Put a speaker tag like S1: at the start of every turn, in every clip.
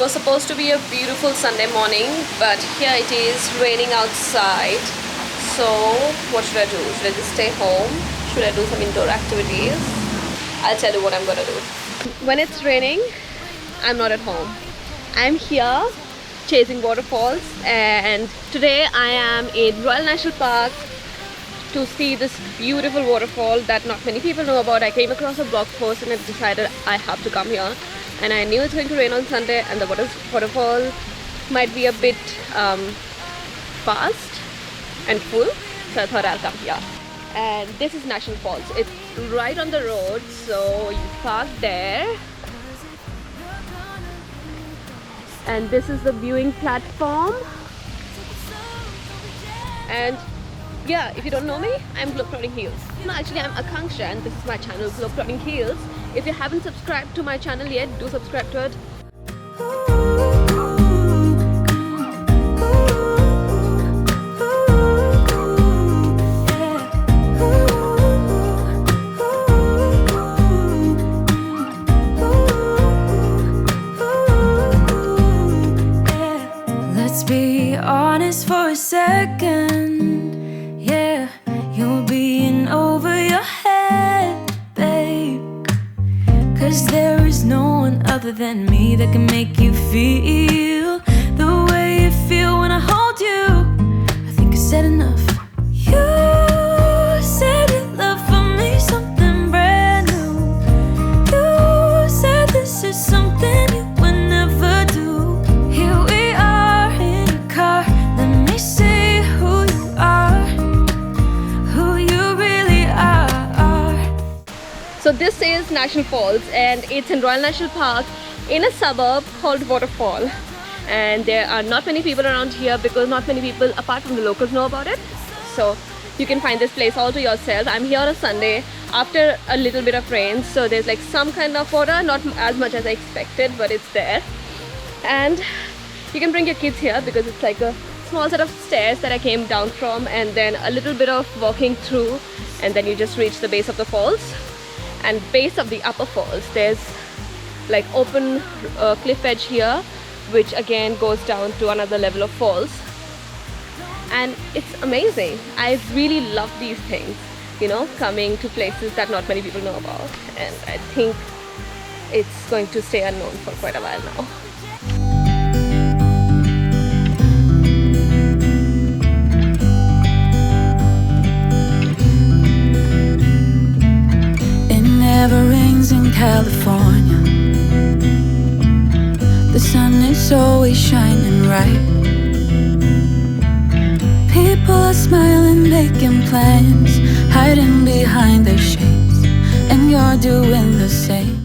S1: was supposed to be a beautiful Sunday morning, but here it is raining outside. So what should I do? Should I just stay home? Should I do some indoor activities? I'll tell you what I'm gonna do. When it's raining, I'm not at home. I'm here chasing waterfalls, and today I am in Royal National Park to see this beautiful waterfall that not many people know about. I came across a blog post and I decided I have to come here. And I knew it's going to rain on Sunday and the waterfall might be a bit fast and full, so I thought I'll come here. And this is National Falls. It's right on the road, so you park there. And this is the viewing platform. And yeah, if you don't know me, I'm Globetrotting Heels. No, actually I'm Akanksha and this is my channel, Globetrotting Heels. If you haven't subscribed to my channel yet, do subscribe to it.
S2: Let's be honest for a second. Yeah, you're being over your head, babe. 'Cause there is no one other than me that can make you feel the way you feel when I hold you. I think I said enough. You said your love for me something brand new. You said this is something you would never do. Here we are in your car. Let me see who you are, who you really are.
S1: So this is National Falls and it's in Royal National Park in a suburb called Waterfall. And there are not many people around here because not many people apart from the locals know about it. So you can find this place all to yourself. I'm here on a Sunday after a little bit of rain, so there's like some kind of water, not as much as I expected, but it's there. And you can bring your kids here because it's like a small set of stairs that I came down from, and then a little bit of walking through, and then you just reach the base of the falls. And base of the upper falls, there's like open cliff edge here, which again goes down to another level of falls. And it's amazing. I really love these things, you know, coming to places that not many people know about. And I think it's going to stay unknown for quite a while now.
S2: Never rains in California. The sun is always shining bright. People are smiling, making plans, hiding behind their shades, and you're doing the same.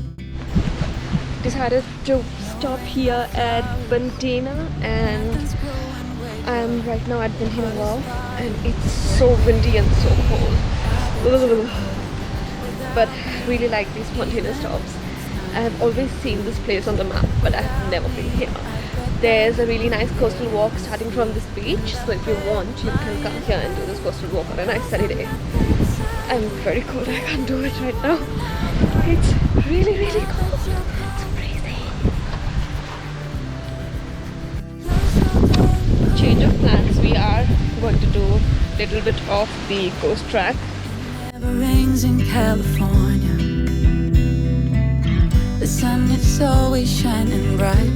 S1: Decided to stop here at Bundeena, and I'm right now at Bundeena Wharf, and it's so windy and so cold. Ugh. But really like these Bundeena stops. I've always seen this place on the map, but I've never been here. There's a really nice coastal walk starting from this beach, so if you want, you can come here and do this coastal walk on a nice sunny day. I'm very cold, I can't do it right now. It's really, really cold. It's freezing. Change of plans, we are going to do a little bit of the coast track.
S2: Never rains in California. The sun is always shining bright.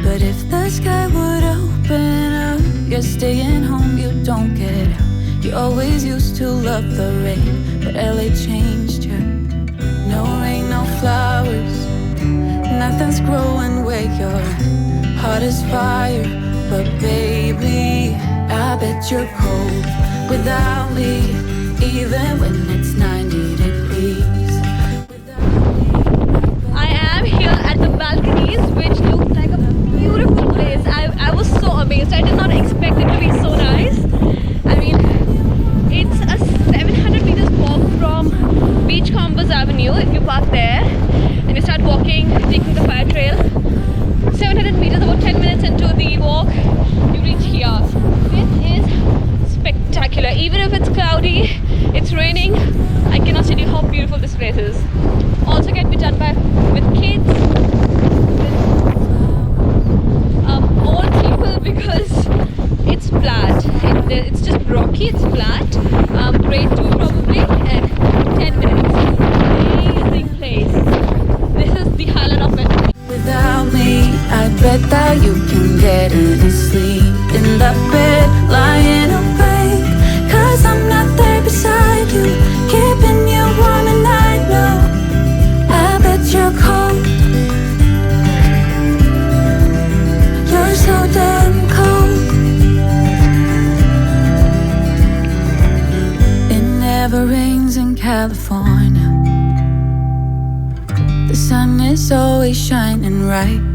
S2: But if the sky would open up, you're staying home, you don't get out. You always used to love the rain, but LA changed you. No rain, no flowers, nothing's growing where your heart is fire. But baby, I bet you're cold without me, even when it's 90 degrees.
S1: I am here at the Balconies, which looks like a beautiful place. I was so amazed. I did not expect it to be so nice. I mean, it's a 700 meters walk from Beachcombers Avenue if you park there and you start walking, taking the fire trail. 700 meters, about 10 minutes into the walk, you reach here. This is spectacular. Even if it's cloudy, it's raining, I cannot tell you how beautiful this place is. Also can be done with kids, with because it's flat. It's just rocky, it's flat. Grade 2 probably, and 10 minutes. Amazing place. This is the highlight of it.
S2: Without me, I bet that you can get any sleep in that bed, lying awake. Cause I'm not there beside you, keeping you warm and I know I bet you're cold. You're so damn cold. It never rains in California. The sun is always shining right.